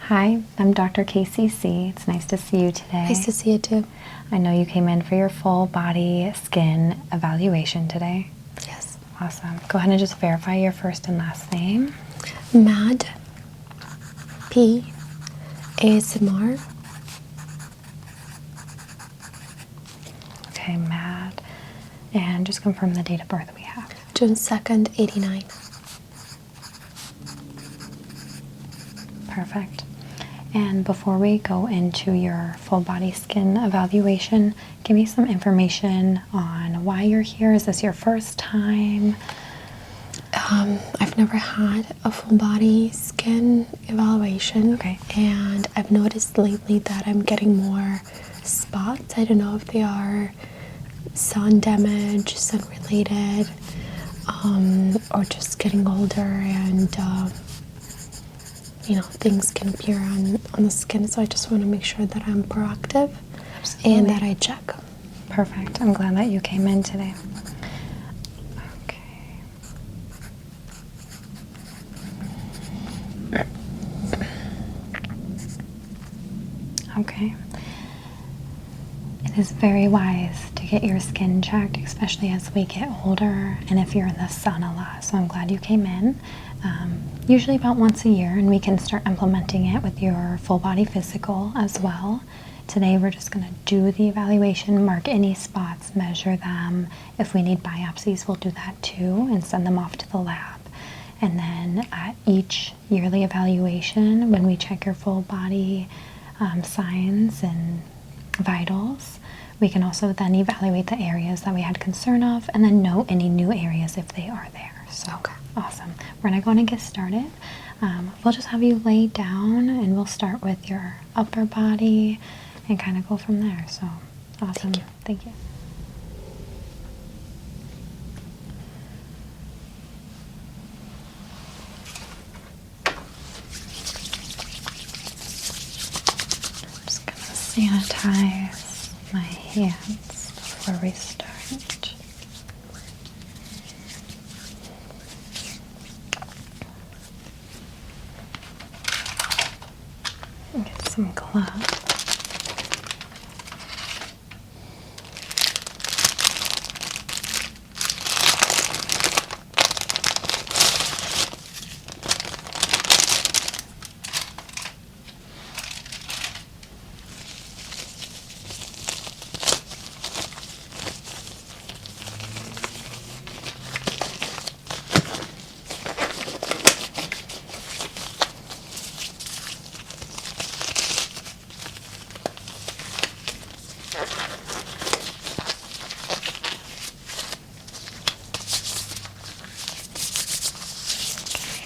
Hi, I'm Dr. KCC. It's nice to see you today. Nice to see you too. I know you came in for your full body skin evaluation today. Yes. Awesome. Go ahead and just verify your first and last name. Mad P ASMR. Okay, Matt. And just confirm the date of birth we have. June 2nd, 89. Perfect. And before we go into your full body skin evaluation, give me some information on why you're here. Is this your first time? I've never had a full body skin evaluation. Okay. And I've noticed lately that I'm getting more spots. I don't know if they are sun damage, sun related, or just getting older and things can appear on the skin. So I just want to make sure that I'm proactive. Absolutely. And that I check. Perfect. I'm glad that you came in today. Okay. It is very wise to get your skin checked, especially as we get older and if you're in the sun a lot. So I'm glad you came in. Usually about once a year, and we can start implementing it with your full body physical as well. Today we're just going to do the evaluation, mark any spots, measure them. If we need biopsies, we'll do that too and send them off to the lab. And then at each yearly evaluation, when we check your full body signs and vitals, we can also then evaluate the areas that we had concern of and then note any new areas if they are there. So, okay. Awesome. We're going to get started. We'll just have you lay down and we'll start with your upper body and kind of go from there. So, awesome. Thank you. I'm just going to sanitize my hands before we start. Get some gloves.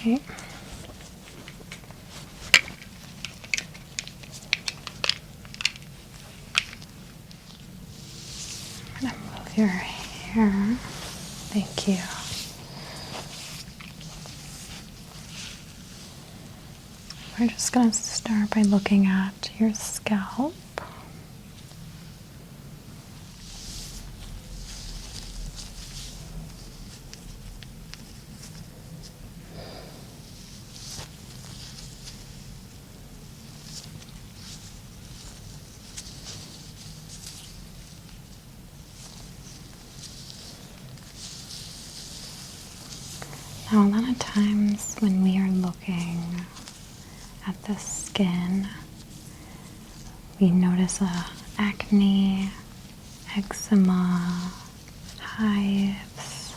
Okay. I'm going to move your hair. Thank you. We're just going to start by looking at your scalp. Now, a lot of times when we are looking at the skin, we notice acne, eczema, hives.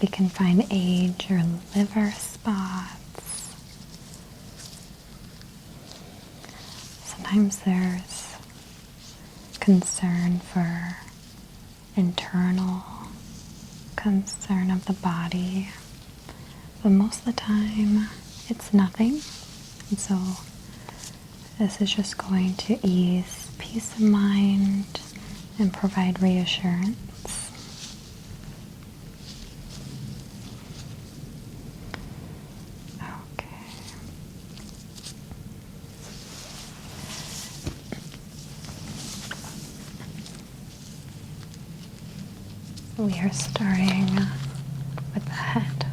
We can find age or liver spots. Sometimes there's concern for internal concern of the body, but most of the time it's nothing. And so this is just going to ease peace of mind and provide reassurance. Okay. We are starting with the head.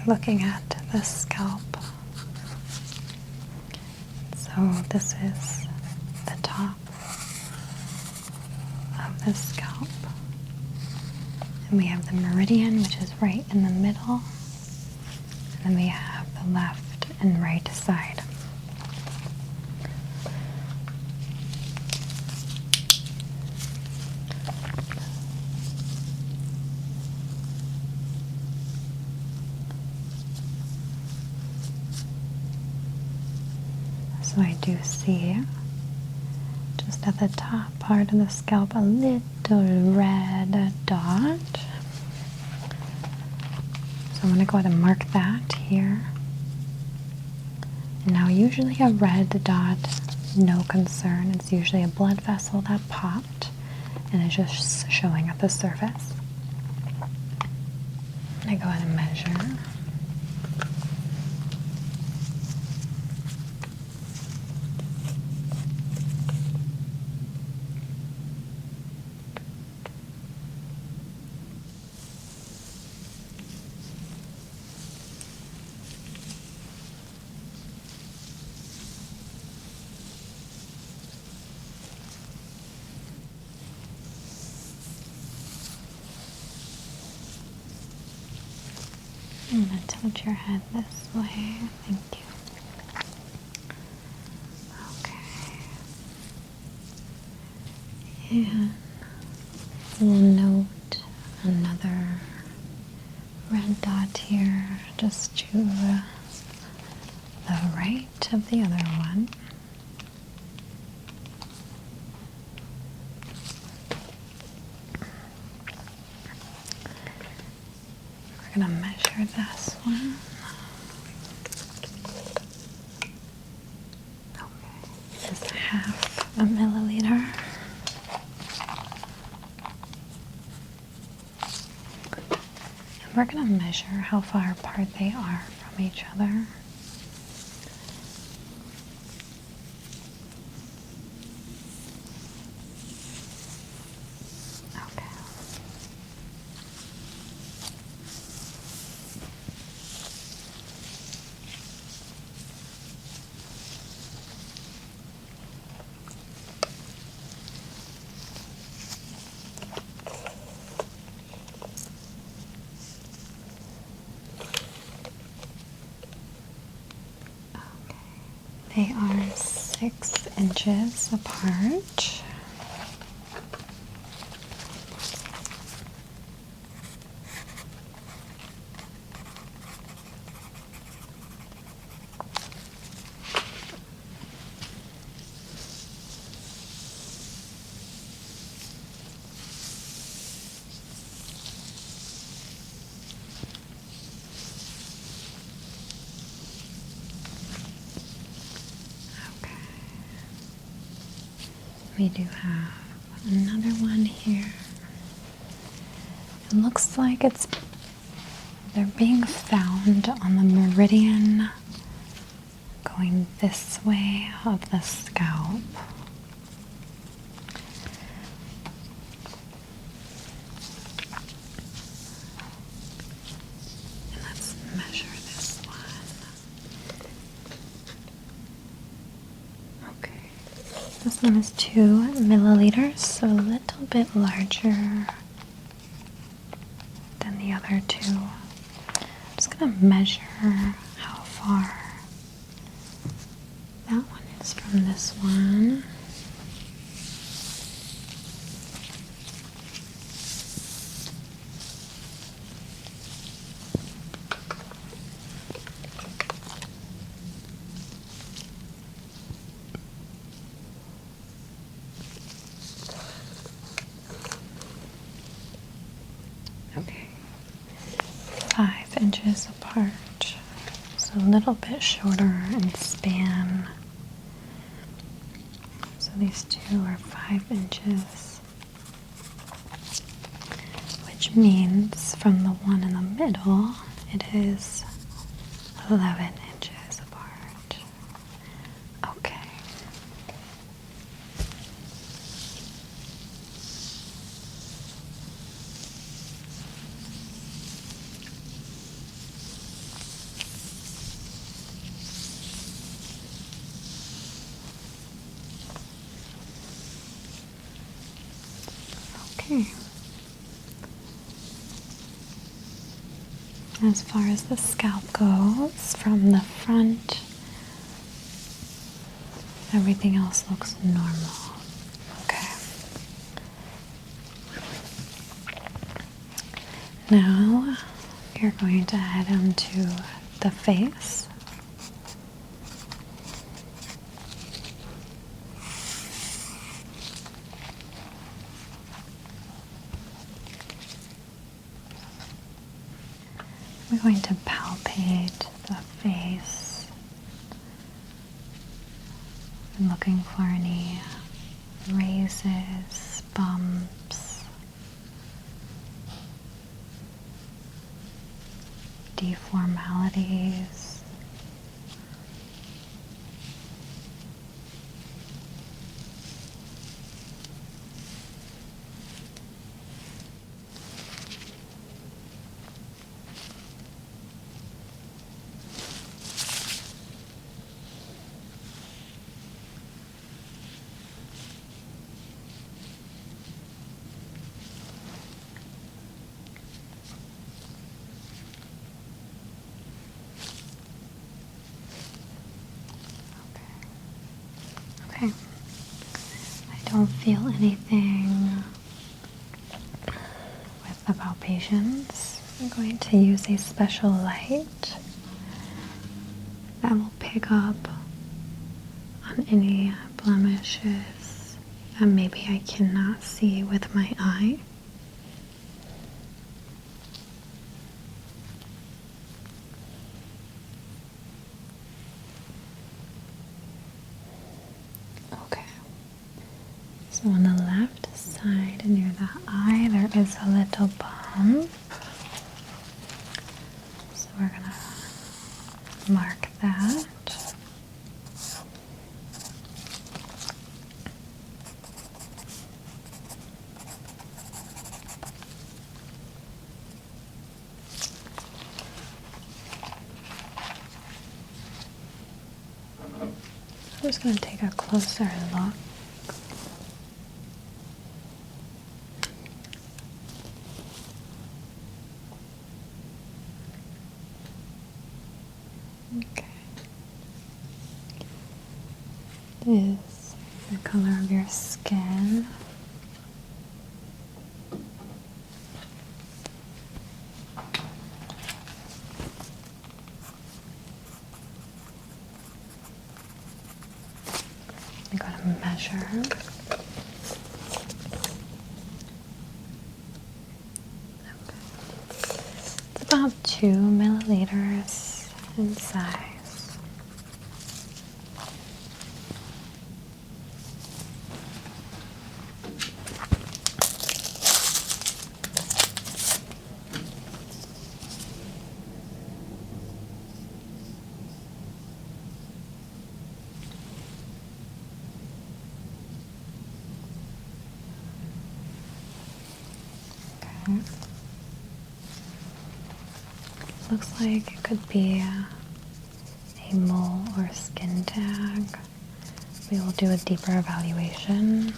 looking at the scalp. So this is the top of the scalp. And we have the meridian, which is right in the middle. And then we have the left and right side. So I do see just at the top part of the scalp a little red dot. So I'm going to go ahead and mark that here. And now usually a red dot, no concern. It's usually a blood vessel that popped and it's just showing at the surface. I go ahead and measure. I'm going to tilt your head this way. Thank you. Okay. And we'll note another red dot here just to the right of the other one. We're going to measure this one. Okay, this is 1/2 milliliter. And we're going to measure how far apart they are from each other. They are 6 inches apart. We do have another one here. It looks like they're being found on the meridian going this way of the scalp. And let's measure this one. Okay. This one is 2 milliliters, so a little bit larger than the other two. I'm just going to measure how far that one is from this one. Okay, 5 inches apart, so a little bit shorter in span. So these two are 5 inches, which means from the one in the middle, it is 11 inches apart. Okay. Okay. As far as the scalp goes, from the front, everything else looks normal. Okay. Now we're going to head onto the face. We're going to palpate the face. I'm looking for any raises, bumps, deformalities. Okay. I don't feel anything with the palpations. I'm going to use a special light that will pick up on any blemishes that maybe I cannot see with my eye. Okay. So on the left side near the eye, there is a little bump. So we're going to mark that. I'm just going to take a closer look. Okay. This is the color of your skin. I'm going to measure. It's about 2 milliliters in size. Okay. Looks like it could be a mole or skin tag. We will do a deeper evaluation.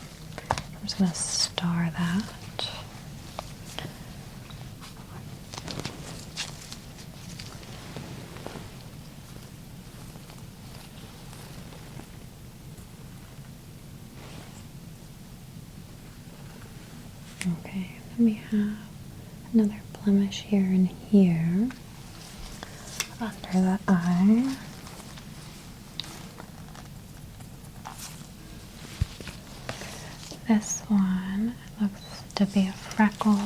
I'm just going to star that. Okay, then we have another blemish here and here under the eye. This one looks to be a freckle.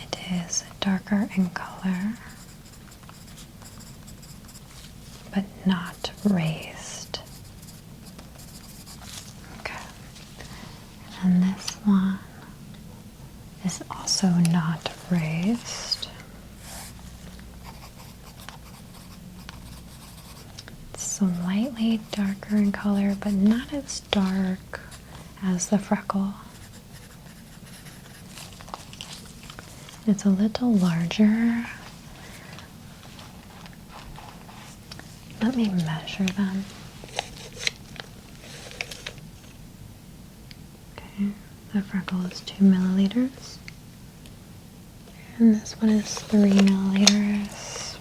It is darker in color, but not raised. Okay. And this one is also not raised. It's slightly darker in color, but not as dark as the freckle. It's a little larger. Let me measure them. The freckle is 2 milliliters. And this one is 3 milliliters.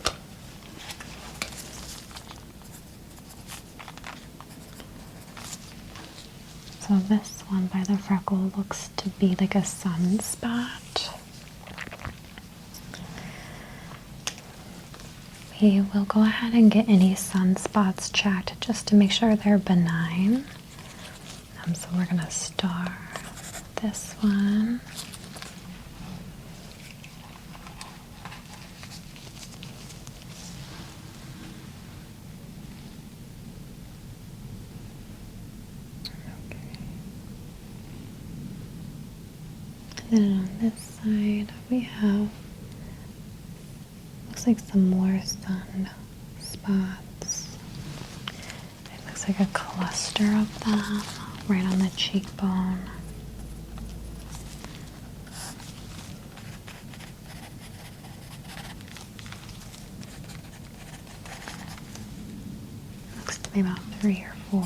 So this one by the freckle looks to be like a sunspot. We will go ahead and get any sunspots checked just to make sure they're benign. So we're going to start this one. And then on this side we have, looks like some more sun spots. It looks like a cluster of them right on the cheekbone. Looks to be about 3 or 4.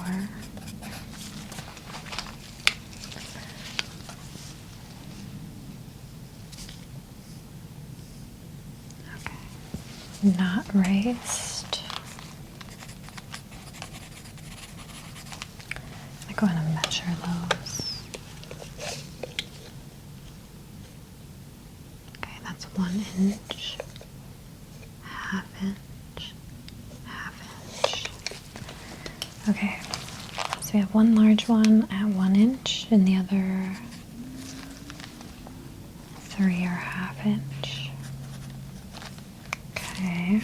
Okay. Not raised. I'm going to measure those. Okay, that's 1 inch, half inch, half inch. Okay, so we have one large one at 1 inch and the other 3 or half inch. Okay,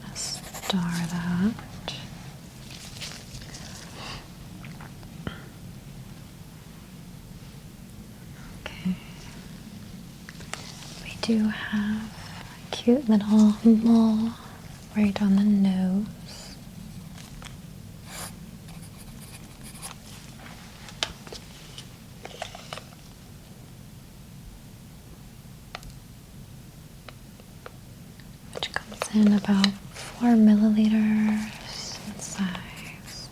let's star that. Okay, we do have a cute little mole right on the nose. Which comes in about 4 milliliters in size.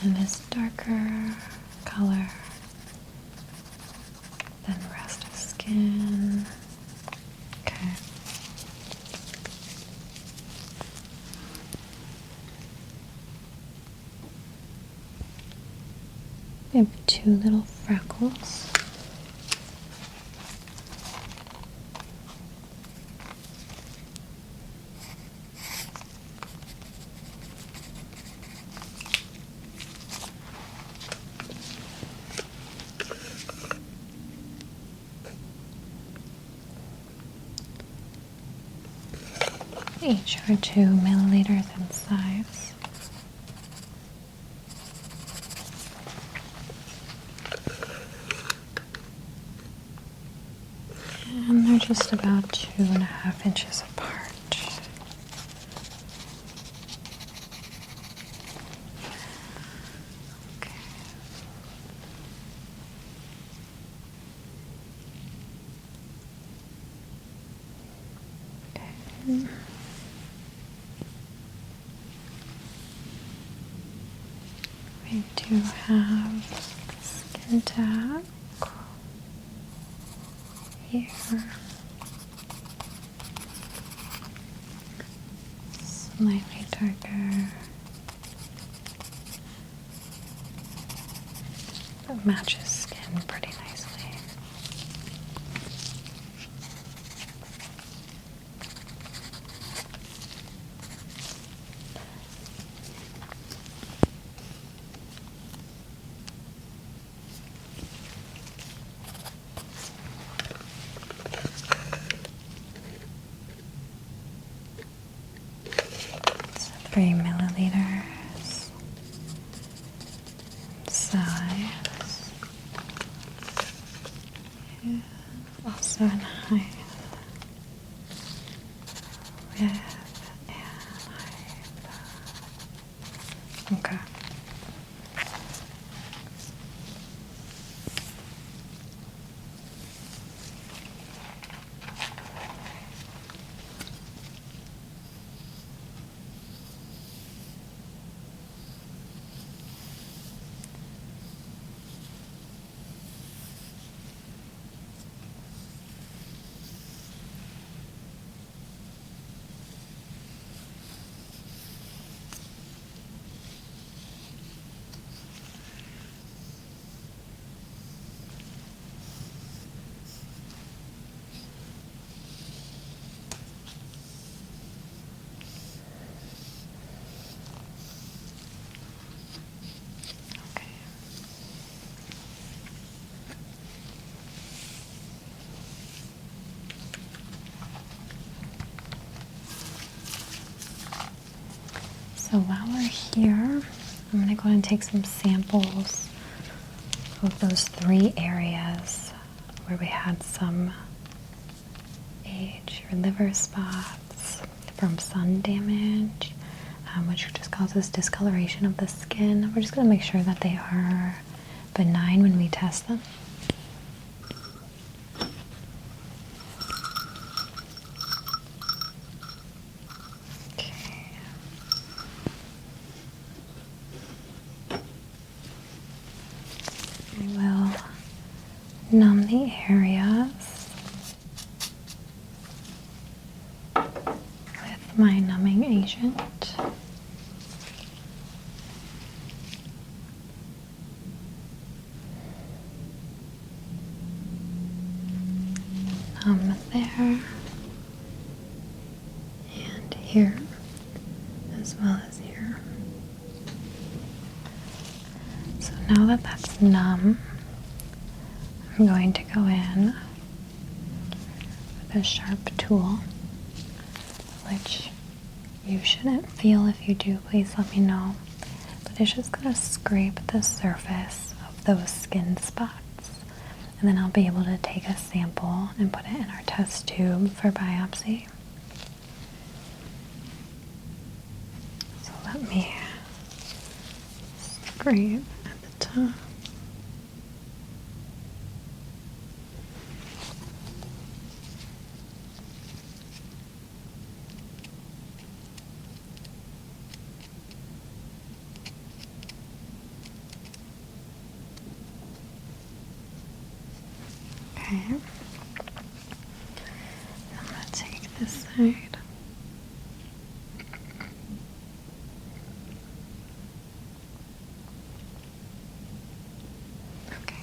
And is darker color than the rest of skin. Okay. We have 2 little freckles. Each are 2 milliliters in size. And they're just about 2.5 inches apart. Okay. Okay. We do have skin tag here. Slightly darker. That matches skin pretty nicely. It's 3 milliliters size. And also in height. Width and height. Okay. So while we're here, I'm going to go ahead and take some samples of those 3 areas where we had some age or liver spots from sun damage, which just causes discoloration of the skin. We're just going to make sure that they are benign when we test them. Okay. We will numb the areas with my numbing agent. Numb there and here, as well as here. So now that that's numb, I'm going to go in with a sharp tool, which you shouldn't feel. If you do, please let me know. But it's just going to scrape the surface of those skin spots. And then I'll be able to take a sample and put it in our test tube for biopsy. So let me scrape at the top. Okay. I'm going to take this side. Okay.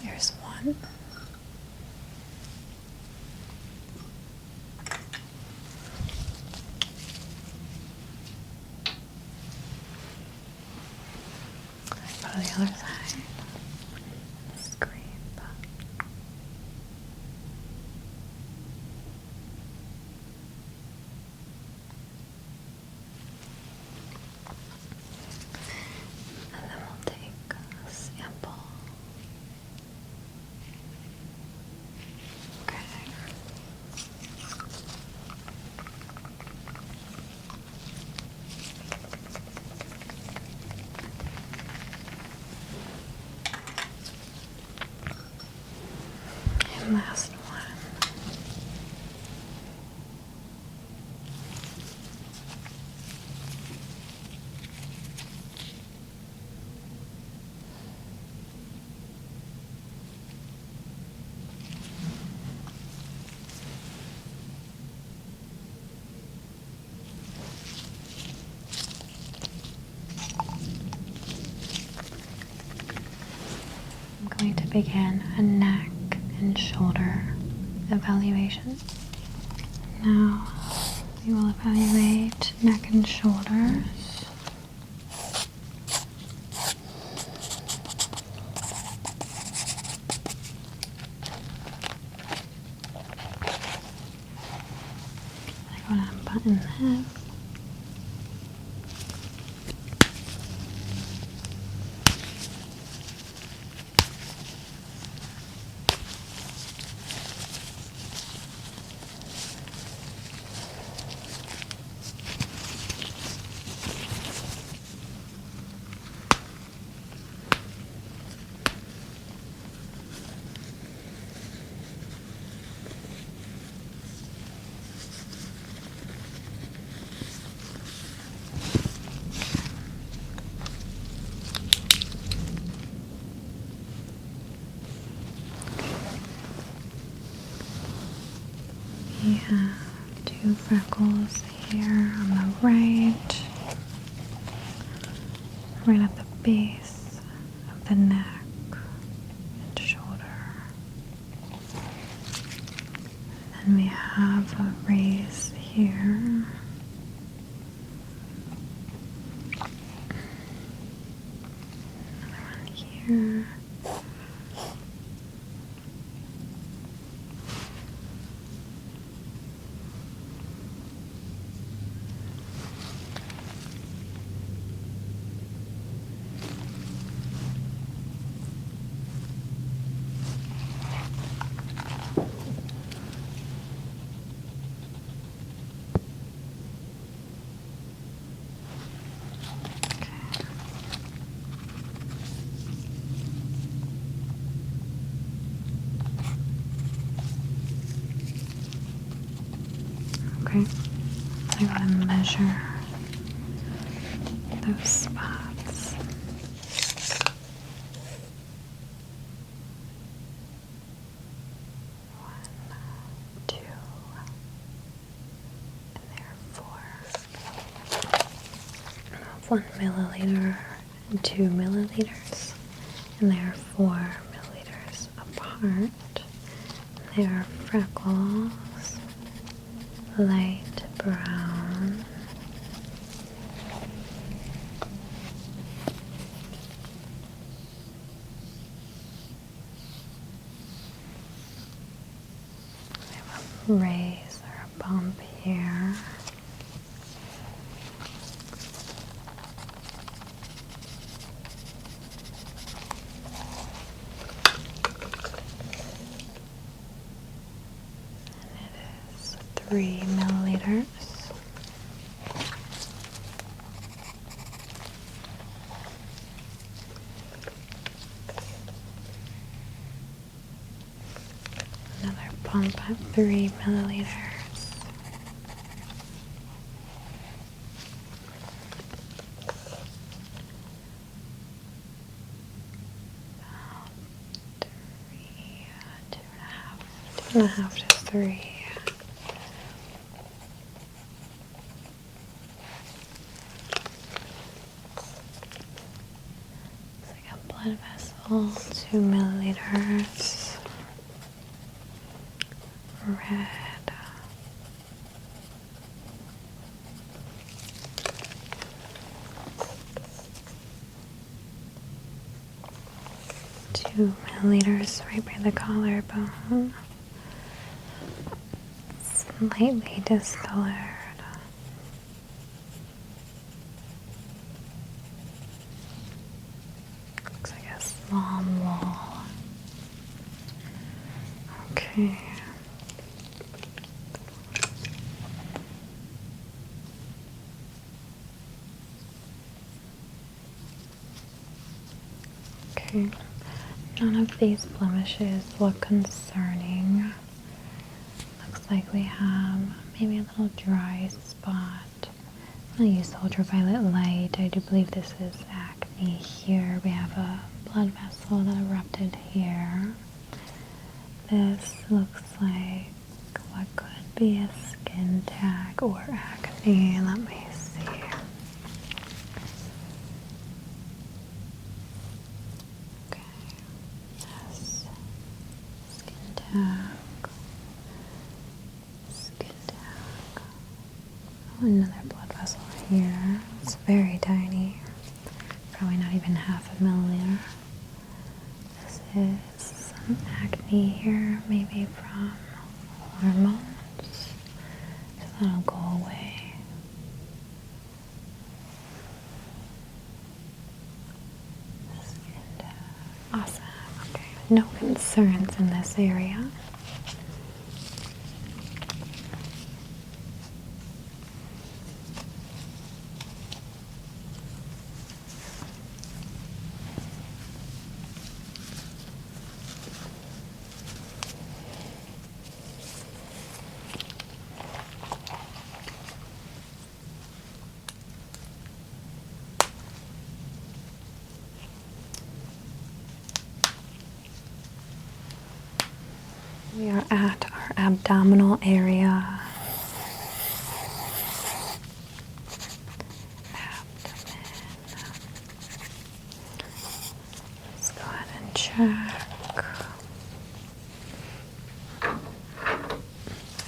There's one. Go to the other side. Scrape. And then we'll take a sample. Okay. And last one. I'm going to begin a neck and shoulder evaluation. Now we will evaluate neck and shoulders. I'm going to unbutton this. We have 2 freckles here on the right at the base of the neck and shoulder. And we have a raise here here. Okay, I gotta measure those spots. One, two, and there are four. Of 1 milliliter and 2 milliliters, and they are 4 milliliters apart. They are freckles, light brown, we have a raise or a bump here. And it is 3 milliliters. Another pump at 3 milliliters. About 3, 2.5 to 3. It's like a blood vessel, 2 milliliters. Red. Two milliliters right by the collarbone. Slightly discolored. Looks like a small mole. Okay. Okay. None of these blemishes look concerning. Looks like we have maybe a little dry spot. I'm going to use the ultraviolet light. I do believe this is acne here. We have a blood vessel that erupted here. This looks like what could be a skin tag or acne. Let me see. Okay. Yes. Skin tag. Skin tag. Oh, another blood vessel here. It's very tiny. Probably not even half a milliliter. This is some acne here, maybe from hormones. So that'll go away. Skin tag. Awesome. Okay. No concerns in this area. We are at our abdominal area. Abdomen. Let's go ahead and check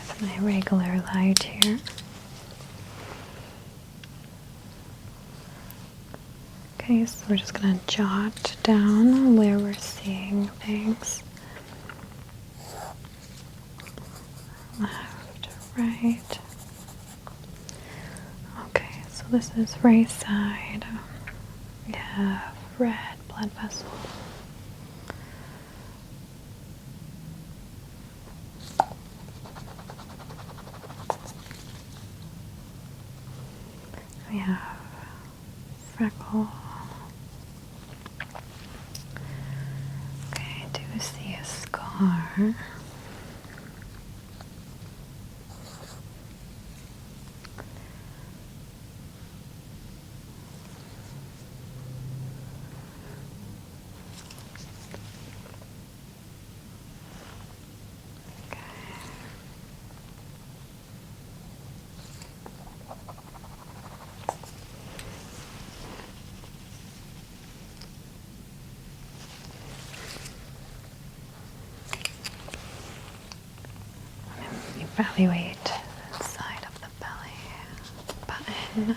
with my regular light here. Okay, so we're just going to jot down where we're seeing things. Left, right. Okay, so this is right side. We have red blood vessel. We have freckle. Okay, I do see a scar. Evaluate the side of the belly button.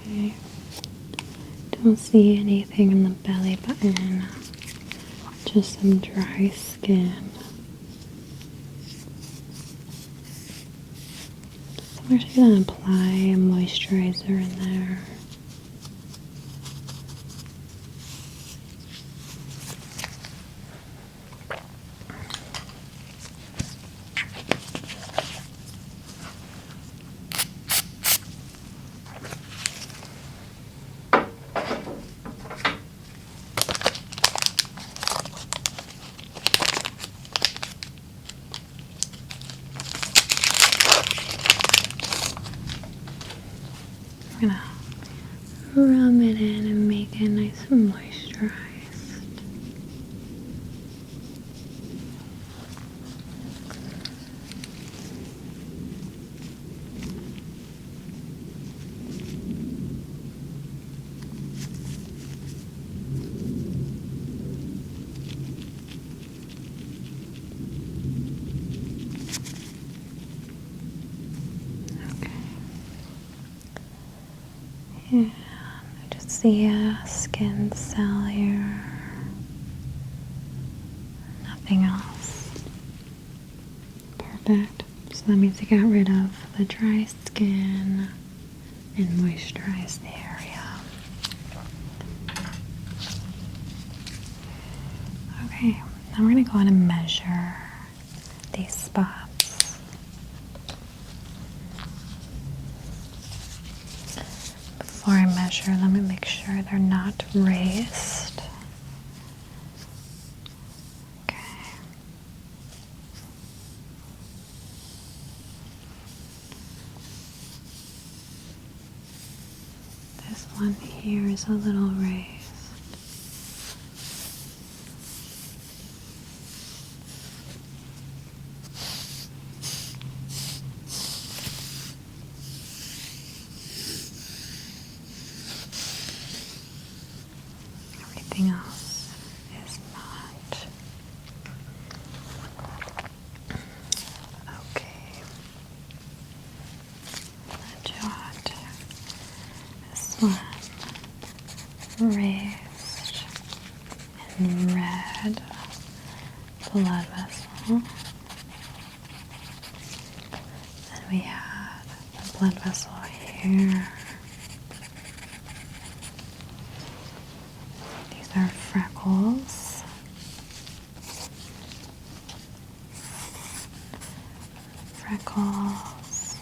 Okay. Don't see anything in the belly button, just some dry skin. So we're just going to apply a moisturizer in there. I'm gonna rub it in and make it nice and moisturized. And I just see a skin cell here. Nothing else. Perfect. So that means I got rid of the dry skin and moisturized the area. Okay, now we're going to go on and measure these spots. Before I measure, let me make sure they're not raised. Okay. This one here is a little raised. Everything else is not. Okay. Jot. This one raised and red blood vessel. Then we had the blood vessel here. These are freckles. Freckles.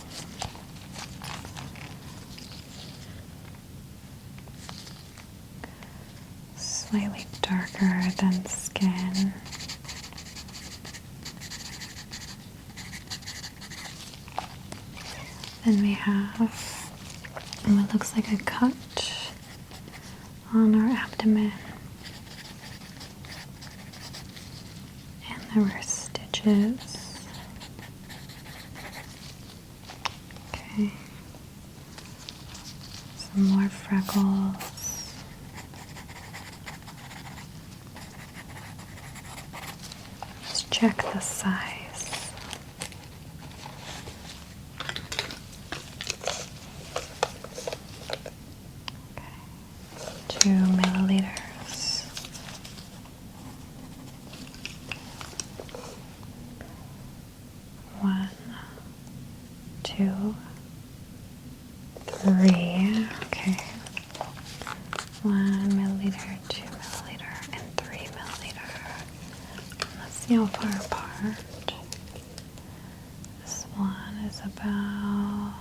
Slightly darker than skin. Then we have what looks like a cut on our abdomen. And there were stitches. Okay. Some more freckles. Let's check the size. Okay. 2 milliliters. 1, 2, 3. Okay. 1 milliliter, 2 milliliter, and 3 milliliter. Let's see how far apart. This one is about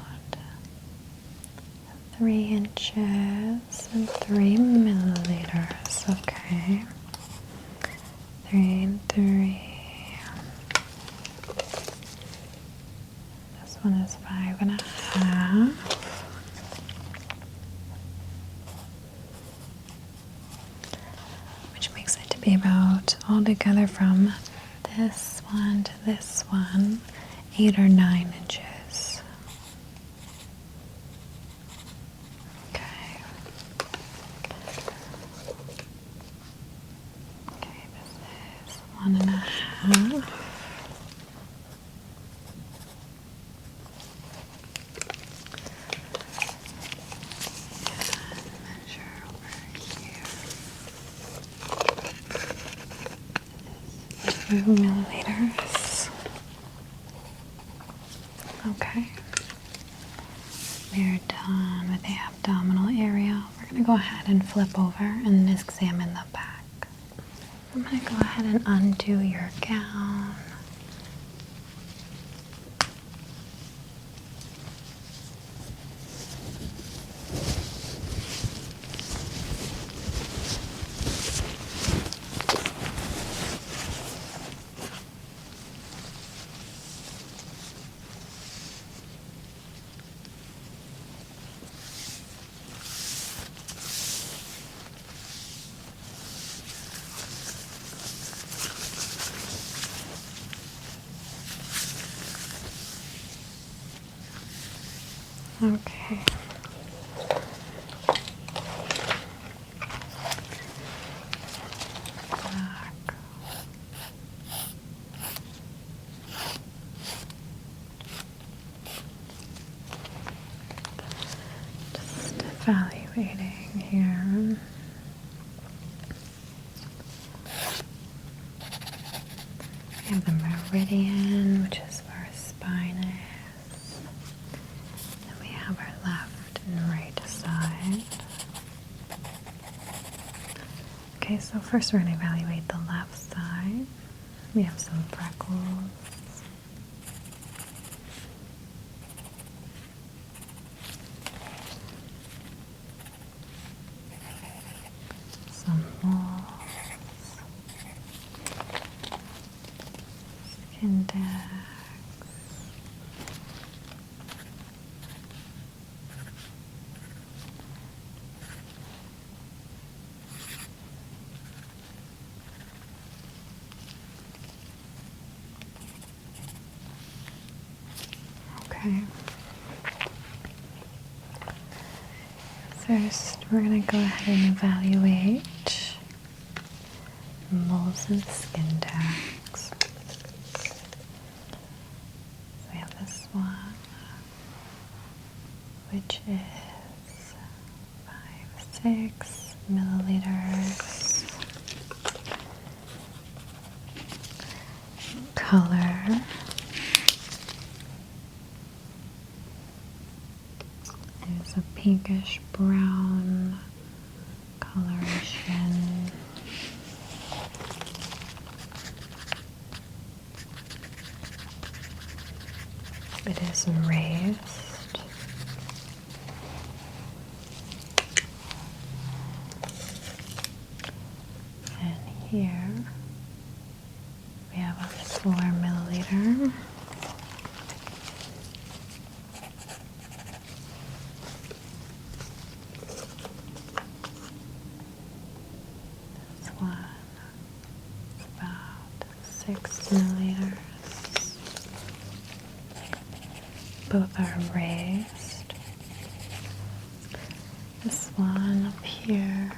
3 inches and 3 milliliters. Okay. 3 and 3. This one is 5.5. Which makes it to be about altogether from this one to this one, 8 or 9 inches. Okay. Okay, this is 1.5. Measure over here. 2 milliliters. Okay. We're done with the abdominal area. We're going to go ahead and flip over and examine the back. I'm going to go ahead and undo your gown. Okay. Back. Just evaluating here. We have the meridian, which is where our spine is. Then we have our left and right side. Okay, so first we're going to evaluate the left side. We have some freckles. Some moles. Skin tags. Okay. First, we're going to go ahead and evaluate moles and skin tags. So we have this one, which is 6 milliliters. Color. Is a pinkish brown coloration. It is raised. And here we have a 4 milliliter. 6 milliliters. Both are raised. This one up here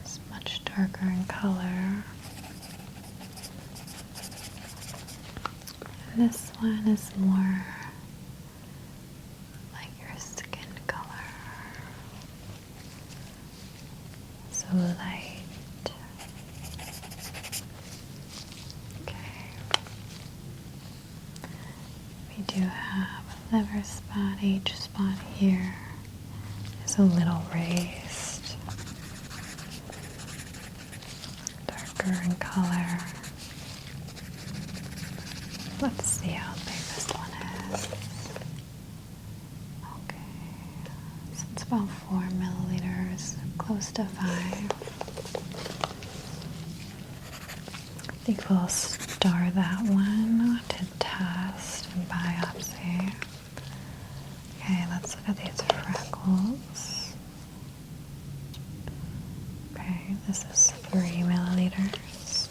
is much darker in color. And this one is more like your skin color. So light. Okay. We do have a liver spot. Each spot here is a little raised, darker in color. Let's see how big this one is. Okay, so it's about 4 milliliters, close to 5. I think we'll star that one to test and biopsy. Okay, let's look at these freckles. Okay, this is 3 milliliters.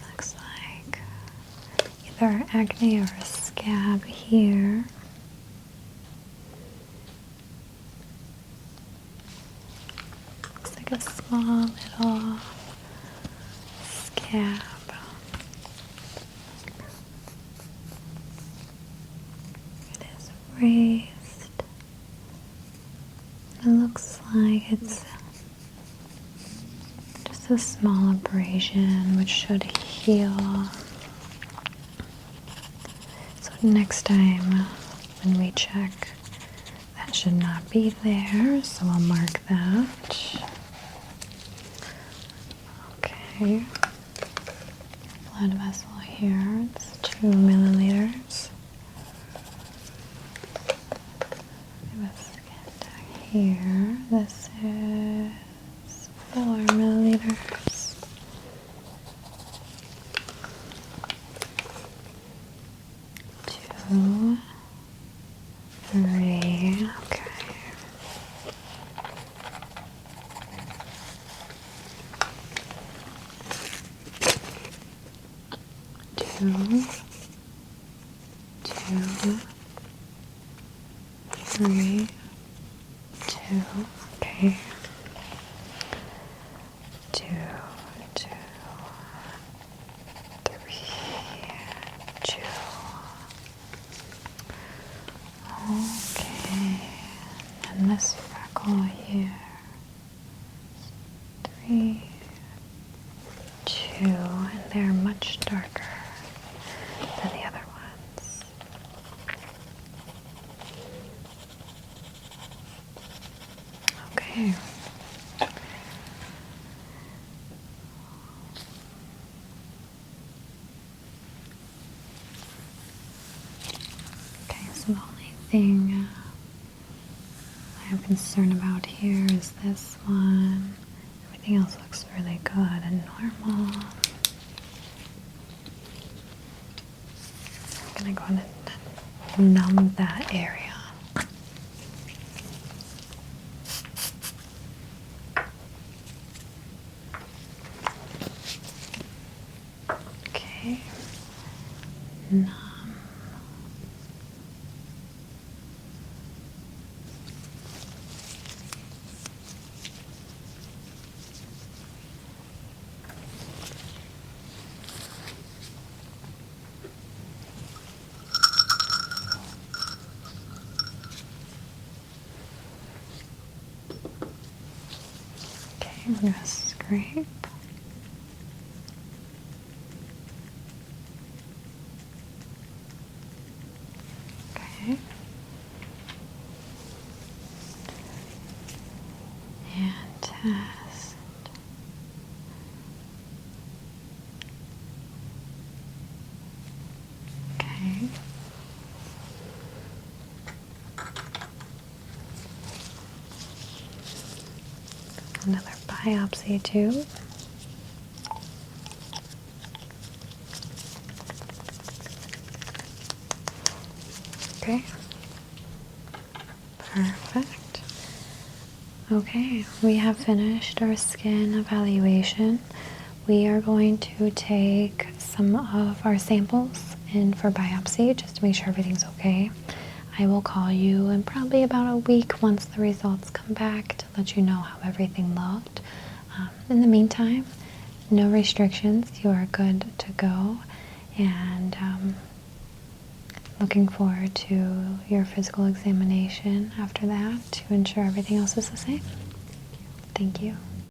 Looks like either acne or a scab here. Looks like a small little scab. It is raised. It looks like it's just a small abrasion which should heal. So next time when we check, that should not be there, so I'll mark that. Okay. Blood vessel here, it's 2 milliliters. Here, this is 4 milliliters. 2, 3, okay. 2, 2, 3, 2, okay. 2, 2, 3, 2. Okay, and this freckle here, 3, 2, and they're much darker than the other ones. Okay. Okay, so the only thing I have concern about here is this one. Everything else looks really good and normal. I'm gonna go ahead and numb that area. Okay. Numb. I'm going to scrape. Okay. And test. Okay. Another biopsy tube. Okay. Perfect. Okay, we have finished our skin evaluation. We are going to take some of our samples in for biopsy just to make sure everything's okay. I will call you in probably about a week once the results come back to let you know how everything looked. In the meantime, no restrictions. You are good to go. And looking forward to your physical examination after that to ensure everything else is the same. Thank you.